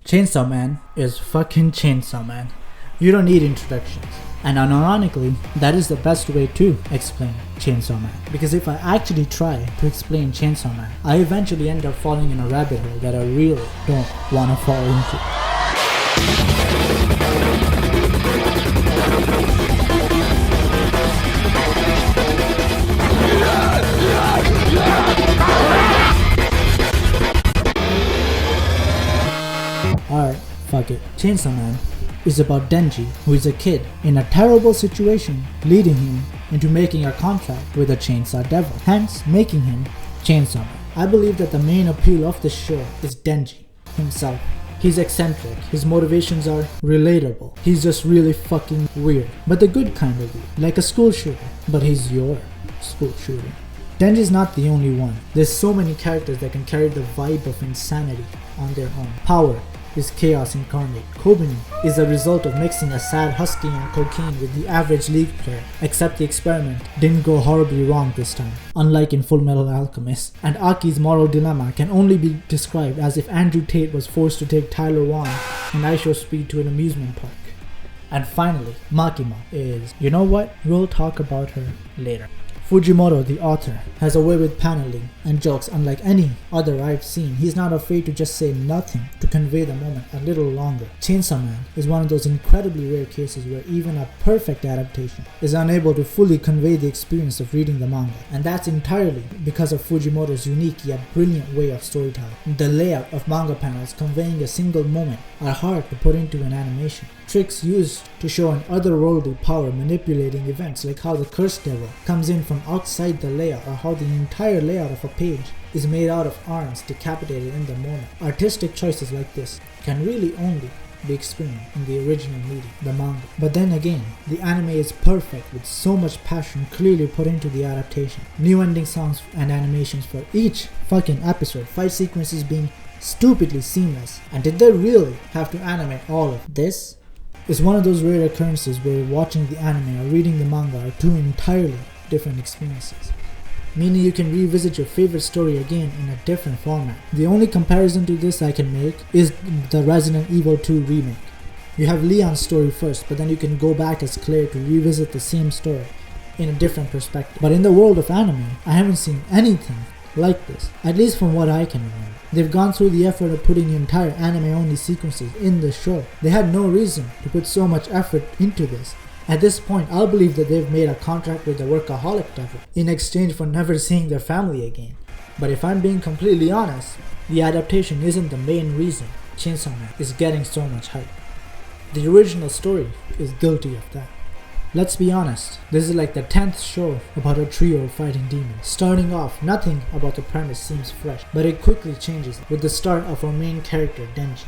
Chainsaw Man is fucking Chainsaw Man. You don't need introductions. And unironically, that is the best way to explain Chainsaw Man. Because if I actually try to explain Chainsaw Man, I eventually end up falling in a rabbit hole that I really don't want to fall into. Alright, fuck it. Chainsaw Man is about Denji, who is a kid in a terrible situation, leading him into making a contract with a chainsaw devil, hence making him Chainsaw Man. I believe that the main appeal of this show is Denji himself. He's eccentric, his motivations are relatable, he's just really fucking weird, but the good kind of weird, like a school shooter, but he's your school shooter. Denji's not the only one. There's so many characters that can carry the vibe of insanity on their own. Power is chaos incarnate. Kobeni is a result of mixing a sad husky and cocaine with the average league player, except the experiment didn't go horribly wrong this time, unlike in Full Metal Alchemist. And Aki's moral dilemma can only be described as if Andrew Tate was forced to take Tyler Wan and IShowSpeed to an amusement park. And finally, Makima is, you know what, we'll talk about her later. Fujimoto, the author, has a way with paneling and jokes unlike any other I've seen. He's not afraid to just say nothing to convey the moment a little longer. Chainsaw Man is one of those incredibly rare cases where even a perfect adaptation is unable to fully convey the experience of reading the manga, and that's entirely because of Fujimoto's unique yet brilliant way of storytelling. The layout of manga panels conveying a single moment are hard to put into an animation. Tricks used to show an otherworldly power manipulating events, like how the cursed devil comes in from outside the layout, or how the entire layout of a page is made out of arms decapitated in the moment. Artistic choices like this can really only be experienced in the original medium, the manga. But then again, the anime is perfect with so much passion clearly put into the adaptation. New ending songs and animations for each fucking episode, fight sequences being stupidly seamless. And did they really have to animate all of this? It's one of those rare occurrences where watching the anime or reading the manga are two entirely different experiences, meaning you can revisit your favorite story again in a different format. The only comparison to this I can make is the Resident Evil 2 remake. You have Leon's story first, but then you can go back as Claire to revisit the same story in a different perspective. But in the world of anime, I haven't seen anything like this, at least from what I can remember. They've gone through the effort of putting entire anime-only sequences in the show. They had no reason to put so much effort into this. At this point, I'll believe that they've made a contract with the workaholic devil in exchange for never seeing their family again. But if I'm being completely honest, the adaptation isn't the main reason Chainsaw Man is getting so much hype. The original story is guilty of that. Let's be honest, this is like the 10th show about a trio fighting demons. Starting off, nothing about the premise seems fresh, but it quickly changes with the start of our main character, Denji.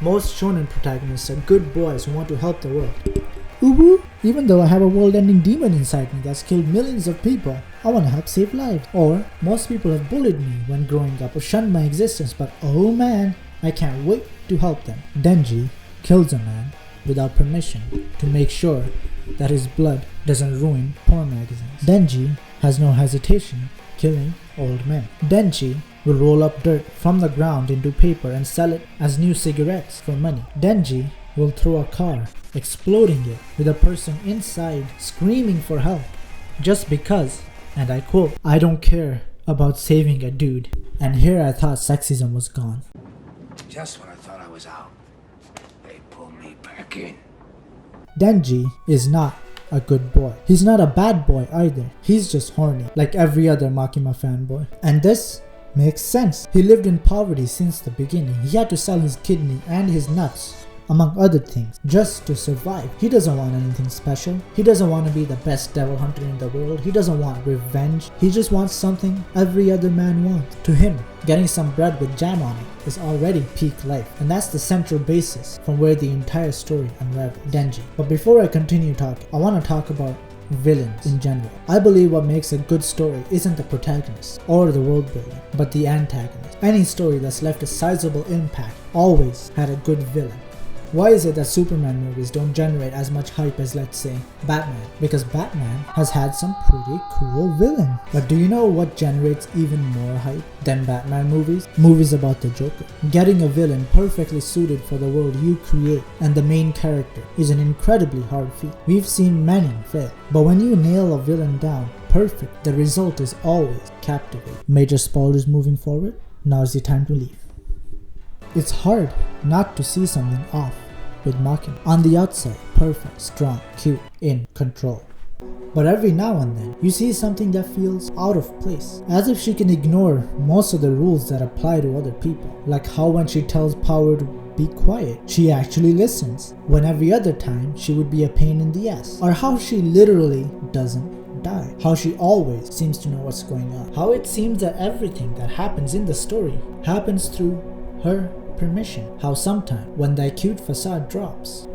Most shonen protagonists are good boys who want to help the world. Ooh, even though I have a world-ending demon inside me that's killed millions of people, I want to help save lives. Or, most people have bullied me when growing up or shunned my existence, but oh man, I can't wait to help them. Denji kills a man without permission to make sure that his blood doesn't ruin porn magazines. Denji has no hesitation killing old men. Denji will roll up dirt from the ground into paper and sell it as new cigarettes for money. Denji will throw a car, exploding it with a person inside screaming for help just because, and I quote, "I don't care about saving a dude." And here I thought sexism was gone. Just when I thought I was out, they pulled me back in. Denji is not a good boy. He's not a bad boy either. He's just horny, like every other Makima fanboy. And this makes sense. He lived in poverty since the beginning. He had to sell his kidney and his nuts, among other things, just to survive. He doesn't want anything special. He doesn't want to be the best devil hunter in the world. He doesn't want revenge. He just wants something every other man wants. To him, getting some bread with jam on it is already peak life, and that's the central basis from where the entire story unravels. Denji. But before I continue talking, I want to talk about villains in general. I believe what makes a good story isn't the protagonist or the world building, but the antagonist. Any story that's left a sizable impact always had a good villain. Why is it that Superman movies don't generate as much hype as, let's say, Batman? Because Batman has had some pretty cool villain. But do you know what generates even more hype than Batman movies? Movies about the Joker. Getting a villain perfectly suited for the world you create and the main character is an incredibly hard feat. We've seen many fail, but when you nail a villain down perfect, the result is always captivating. Major spoilers moving forward. Now is the time to leave. It's hard not to see something off with Makima. On the outside, perfect, strong, cute, in control. But every now and then, you see something that feels out of place. As if she can ignore most of the rules that apply to other people. Like how when she tells Power to be quiet, she actually listens, when every other time she would be a pain in the ass. Or how she literally doesn't die. How she always seems to know what's going on. How it seems that everything that happens in the story happens through her permission. How sometimes when the acute facade drops,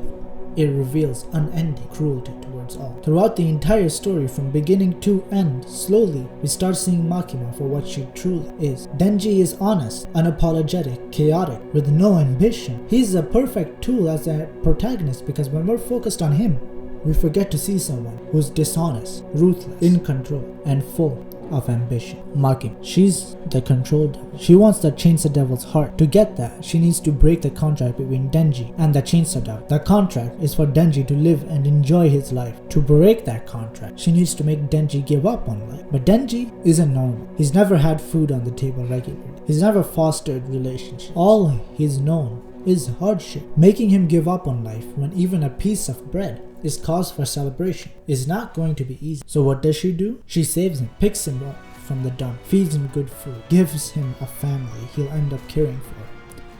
it reveals unending cruelty towards all. Throughout the entire story from beginning to end, slowly we start seeing Makima for what she truly is. Denji is honest, unapologetic, chaotic, with no ambition. He's a perfect tool as a protagonist because when we're focused on him, we forget to see someone who's dishonest, ruthless, in control, and full of ambition. Makima, she's the control devil. She wants the Chainsaw Devil's heart. To get that, she needs to break the contract between Denji and the Chainsaw Devil. The contract is for Denji to live and enjoy his life. To break that contract, she needs to make Denji give up on life. But Denji isn't normal. He's never had food on the table regularly. He's never fostered relationships. All he's known is hardship. Making him give up on life when even a piece of bread is cause for celebration is not going to be easy. So what does she do? She saves him, picks him up from the dump, feeds him good food, gives him a family he'll end up caring for,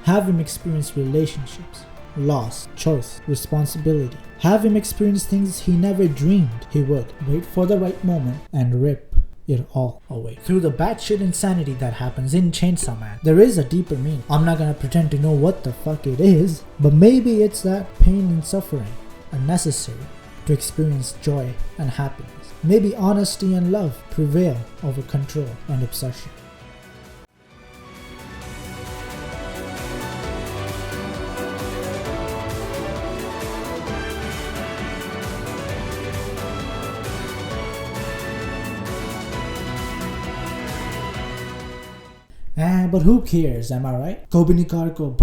have him experience relationships, loss, choice, responsibility, have him experience things he never dreamed he would, wait for the right moment and rip it all away. Through the batshit insanity that happens in Chainsaw Man, there is a deeper meaning. I'm not gonna pretend to know what the fuck it is, but maybe it's that pain and suffering are necessary to experience joy and happiness. Maybe honesty and love prevail over control and obsession. But who cares, am I right? Kobe ni Karko.